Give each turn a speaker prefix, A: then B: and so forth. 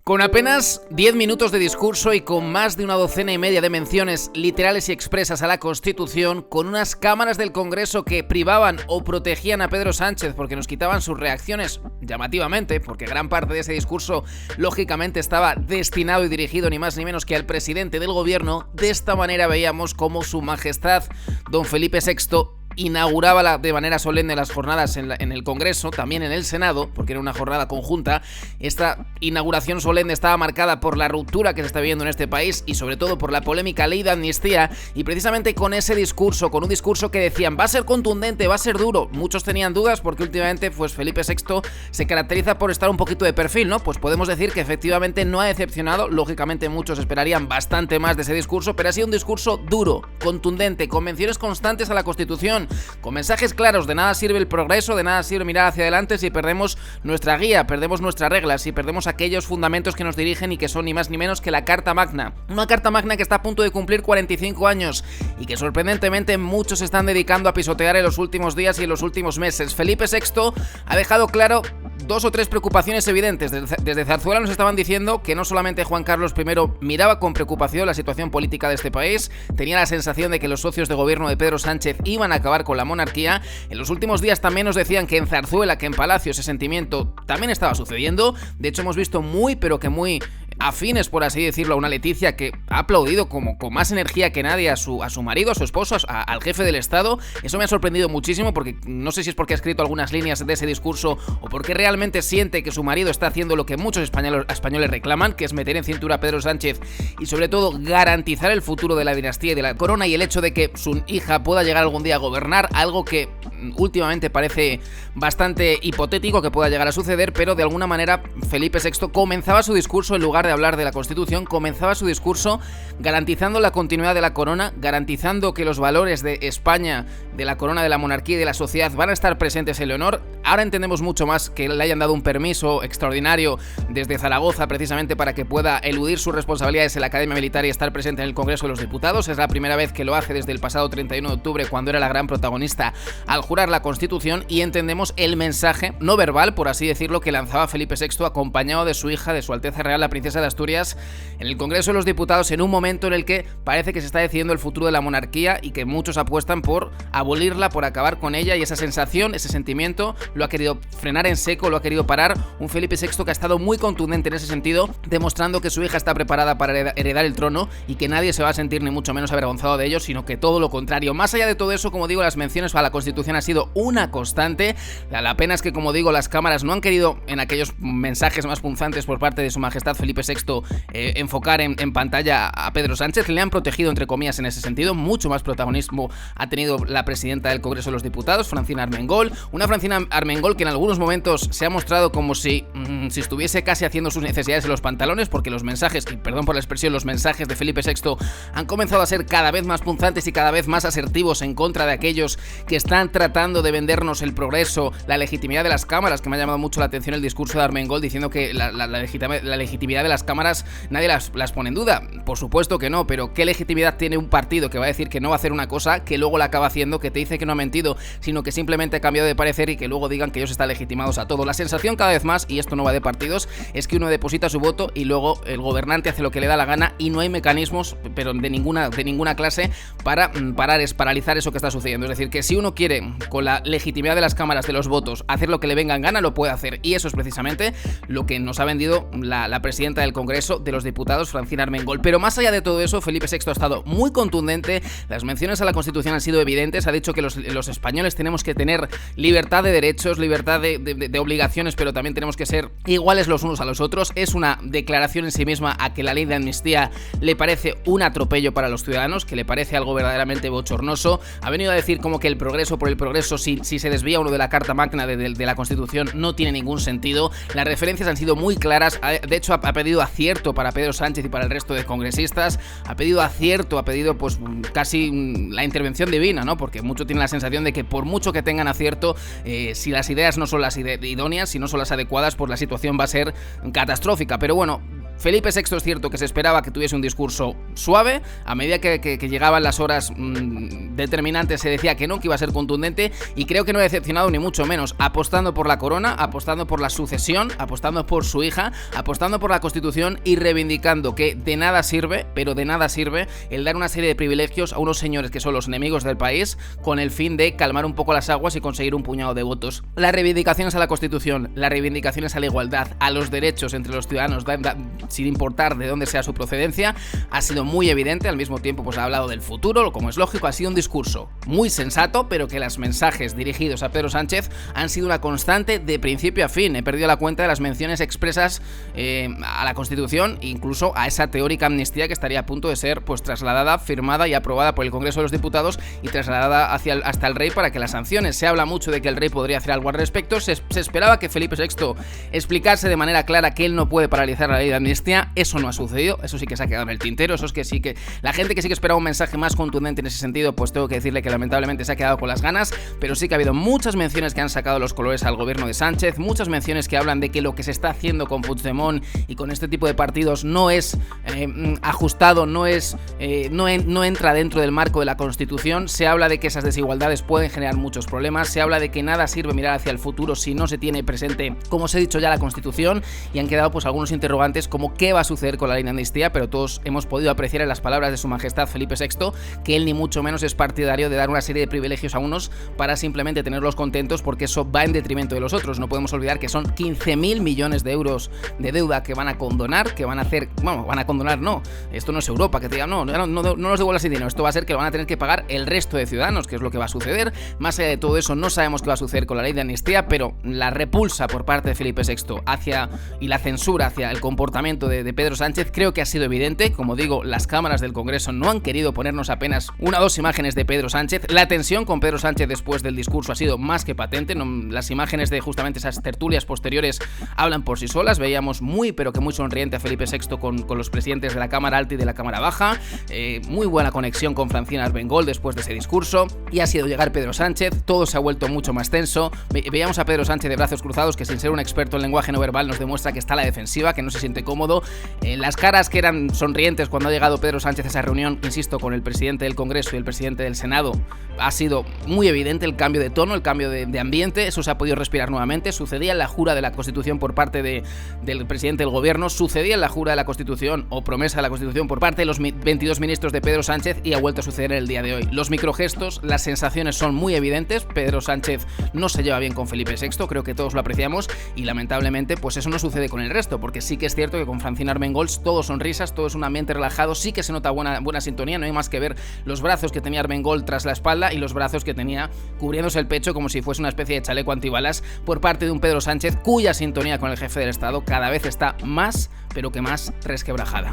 A: Con apenas 10 minutos de discurso y con más de una docena y media de menciones literales y expresas a la Constitución, con unas cámaras del Congreso que privaban o protegían a Pedro Sánchez porque nos quitaban sus reacciones llamativamente, porque gran parte de ese discurso lógicamente estaba destinado y dirigido ni más ni menos que al presidente del gobierno, de esta manera veíamos cómo su majestad don Felipe VI inauguraba de manera solemne las jornadas en el Congreso, también en el Senado, porque era una jornada conjunta. Esta inauguración solemne estaba marcada por la ruptura que se está viviendo en este país y sobre todo por la polémica ley de amnistía, y precisamente con ese discurso, con un discurso que decían va a ser contundente, va a ser duro. Muchos tenían dudas porque últimamente pues Felipe VI se caracteriza por estar un poquito de perfil, ¿no? Pues podemos decir que efectivamente no ha decepcionado. Lógicamente muchos esperarían bastante más de ese discurso, pero ha sido un discurso duro, contundente, con menciones constantes a la Constitución, con mensajes claros. De nada sirve el progreso, de nada sirve mirar hacia adelante si perdemos nuestra guía, perdemos nuestras reglas, si perdemos aquellos fundamentos que nos dirigen y que son ni más ni menos que la Carta Magna. Una Carta Magna que está a punto de cumplir 45 años y que sorprendentemente muchos se están dedicando a pisotear en los últimos días y en los últimos meses. Felipe VI ha dejado claro dos o tres preocupaciones evidentes. Desde Zarzuela nos estaban diciendo que no solamente Juan Carlos I miraba con preocupación la situación política de este país, tenía la sensación de que los socios de gobierno de Pedro Sánchez iban a acabar con la monarquía. En los últimos días también nos decían que en Zarzuela, que en Palacio ese sentimiento también estaba sucediendo. De hecho hemos visto muy pero que muy afines, por así decirlo, a una Leticia que ha aplaudido con más energía que nadie a su marido, a su esposo, al jefe del Estado. Eso me ha sorprendido muchísimo, porque no sé si es porque ha escrito algunas líneas de ese discurso o porque realmente siente que su marido está haciendo lo que muchos españoles reclaman, que es meter en cintura a Pedro Sánchez y sobre todo garantizar el futuro de la dinastía y de la corona, y el hecho de que su hija pueda llegar algún día a gobernar, algo que últimamente parece bastante hipotético que pueda llegar a suceder. Pero de alguna manera Felipe VI comenzaba su discurso, en lugar de hablar de la Constitución, comenzaba su discurso garantizando la continuidad de la corona, garantizando que los valores de España, de la corona, de la monarquía y de la sociedad van a estar presentes en Leonor. Ahora entendemos mucho más que le hayan dado un permiso extraordinario desde Zaragoza precisamente para que pueda eludir sus responsabilidades en la Academia Militar y estar presente en el Congreso de los Diputados. Es la primera vez que lo hace desde el pasado 31 de octubre, cuando era la gran protagonista al jurar la Constitución, y entendemos el mensaje no verbal, por así decirlo, que lanzaba Felipe VI acompañado de su hija, de su Alteza Real la Princesa de Asturias, en el Congreso de los Diputados, en un momento en el que parece que se está decidiendo el futuro de la monarquía y que muchos apuestan por abolirla, por acabar con ella, y esa sensación, ese sentimiento lo ha querido frenar en seco, lo ha querido parar un Felipe VI que ha estado muy contundente en ese sentido, demostrando que su hija está preparada para heredar el trono y que nadie se va a sentir ni mucho menos avergonzado de ello, sino que todo lo contrario. Más allá de todo eso, como digo, las menciones a la Constitución ha sido una constante. La pena es que, como digo, las cámaras no han querido, en aquellos mensajes más punzantes por parte de su majestad Felipe VI, enfocar en pantalla a Pedro Sánchez. Le han protegido, entre comillas, en ese sentido. Mucho más protagonismo ha tenido la presidenta del Congreso de los Diputados, Francina Armengol. Una Francina Armengol que en algunos momentos se ha mostrado como si estuviese casi haciendo sus necesidades en los pantalones, porque los mensajes, y perdón por la expresión, los mensajes de Felipe VI han comenzado a ser cada vez más punzantes y cada vez más asertivos en contra de aquellos que están tratando de vendernos el progreso, la legitimidad de las cámaras, que me ha llamado mucho la atención el discurso de Armengol diciendo que la legitimidad de las cámaras nadie las pone en duda. Por supuesto que no, pero ¿qué legitimidad tiene un partido que va a decir que no va a hacer una cosa, que luego la acaba haciendo, que te dice que no ha mentido, sino que simplemente ha cambiado de parecer, y que luego digan que ellos están legitimados a todo? La sensación cada vez más, y esto no va de partidos, es que uno deposita su voto y luego el gobernante hace lo que le da la gana y no hay mecanismos, pero de ninguna clase, para paralizar eso que está sucediendo. Es decir, que si uno quiere, con la legitimidad de las cámaras, de los votos, hacer lo que le venga en gana, lo puede hacer, y eso es precisamente lo que nos ha vendido la presidenta del Congreso de los Diputados, Francina Armengol. Pero más allá de todo eso, Felipe VI ha estado muy contundente. Las menciones a la Constitución han sido evidentes. Ha dicho que los españoles tenemos que tener libertad de derechos, libertad de obligaciones, pero también tenemos que ser iguales los unos a los otros. Es una declaración en sí misma a que la ley de amnistía le parece un atropello para los ciudadanos, que le parece algo verdaderamente bochornoso. Ha venido a decir como que el progreso por el progreso, si se desvía uno de la Carta Magna de la Constitución, no tiene ningún sentido. Las referencias han sido muy claras. De hecho, ha pedido acierto para Pedro Sánchez y para el resto de congresistas. Ha pedido acierto, ha pedido pues casi la intervención divina, ¿no? Porque muchos tienen la sensación de que por mucho que tengan acierto, si las ideas no son las idóneas, si no son las adecuadas, pues la situación va a ser catastrófica. Pero bueno, Felipe VI es cierto que se esperaba que tuviese un discurso suave, a medida que llegaban las horas determinantes se decía que no, que iba a ser contundente, y creo que no ha decepcionado ni mucho menos, apostando por la corona, apostando por la sucesión, apostando por su hija, apostando por la Constitución y reivindicando que de nada sirve, pero de nada sirve el dar una serie de privilegios a unos señores que son los enemigos del país con el fin de calmar un poco las aguas y conseguir un puñado de votos. Las reivindicaciones a la Constitución, las reivindicaciones a la igualdad, a los derechos entre los ciudadanos, sin importar de dónde sea su procedencia, ha sido muy evidente. Al mismo tiempo pues ha hablado del futuro, como es lógico, ha sido un discurso muy sensato, pero que los mensajes dirigidos a Pedro Sánchez han sido una constante de principio a fin. He perdido la cuenta de las menciones expresas a la Constitución, incluso a esa teórica amnistía que estaría a punto de ser pues trasladada, firmada y aprobada por el Congreso de los Diputados y trasladada hasta el rey para que las sanciones. Se habla mucho de que el rey podría hacer algo al respecto. Se esperaba que Felipe VI explicase de manera clara que él no puede paralizar la ley de amnistía. Eso no ha sucedido, eso sí que se ha quedado en el tintero. Eso es que sí que la gente que sí que esperaba un mensaje más contundente en ese sentido, pues tengo que decirle que lamentablemente se ha quedado con las ganas. Pero sí que ha habido muchas menciones que han sacado los colores al gobierno de Sánchez, muchas menciones que hablan de que lo que se está haciendo con Puigdemont y con este tipo de partidos no es ajustado, no entra dentro del marco de la Constitución. Se habla de que esas desigualdades pueden generar muchos problemas, se habla de que nada sirve mirar hacia el futuro si no se tiene presente, como os he dicho ya, la Constitución, y han quedado pues algunos interrogantes como qué va a suceder con la ley de amnistía, pero todos hemos podido apreciar en las palabras de su majestad Felipe VI que él ni mucho menos es partidario de dar una serie de privilegios a unos para simplemente tenerlos contentos, porque eso va en detrimento de los otros. No podemos olvidar que son 15.000 millones de euros de deuda que van a condonar, que van a hacer, bueno, van a condonar no, esto no es Europa, que te digan no nos devuelvas el dinero, esto va a ser que lo van a tener que pagar el resto de ciudadanos, que es lo que va a suceder. Más allá de todo eso, no sabemos qué va a suceder con la ley de amnistía, pero la repulsa por parte de Felipe VI y la censura hacia el comportamiento de Pedro Sánchez creo que ha sido evidente. Como digo, las cámaras del Congreso no han querido ponernos apenas una o dos imágenes de Pedro Sánchez. La tensión con Pedro Sánchez después del discurso ha sido más que patente. Las imágenes de justamente esas tertulias posteriores hablan por sí solas. Veíamos muy pero que muy sonriente a Felipe VI con los presidentes de la Cámara Alta y de la Cámara Baja. Muy buena conexión con Francina Armengol después de ese discurso, y ha sido llegar Pedro Sánchez. Todo se ha vuelto mucho más tenso. Veíamos a Pedro Sánchez de brazos cruzados, que sin ser un experto en lenguaje no verbal nos demuestra que está a la defensiva, que no se siente cómodo. Las caras que eran sonrientes cuando ha llegado Pedro Sánchez a esa reunión, insisto, con el presidente del Congreso y el presidente del Senado, ha sido muy evidente el cambio de tono, el cambio de ambiente. Eso se ha podido respirar nuevamente. Sucedía en la jura de la Constitución por parte del presidente del Gobierno, sucedía en la jura de la Constitución o promesa de la Constitución por parte de los 22 ministros de Pedro Sánchez, y ha vuelto a suceder en el día de hoy. Los microgestos, las sensaciones son muy evidentes. Pedro Sánchez no se lleva bien con Felipe VI, creo que todos lo apreciamos, y lamentablemente pues eso no sucede con el resto, porque sí que es cierto que con Francina Armengol todo son risas, todo es un ambiente relajado, sí que se nota buena sintonía. No hay más que ver los brazos que tenía Armengol tras la espalda y los brazos que tenía cubriéndose el pecho como si fuese una especie de chaleco antibalas por parte de un Pedro Sánchez cuya sintonía con el jefe del Estado cada vez está más, pero que más resquebrajada.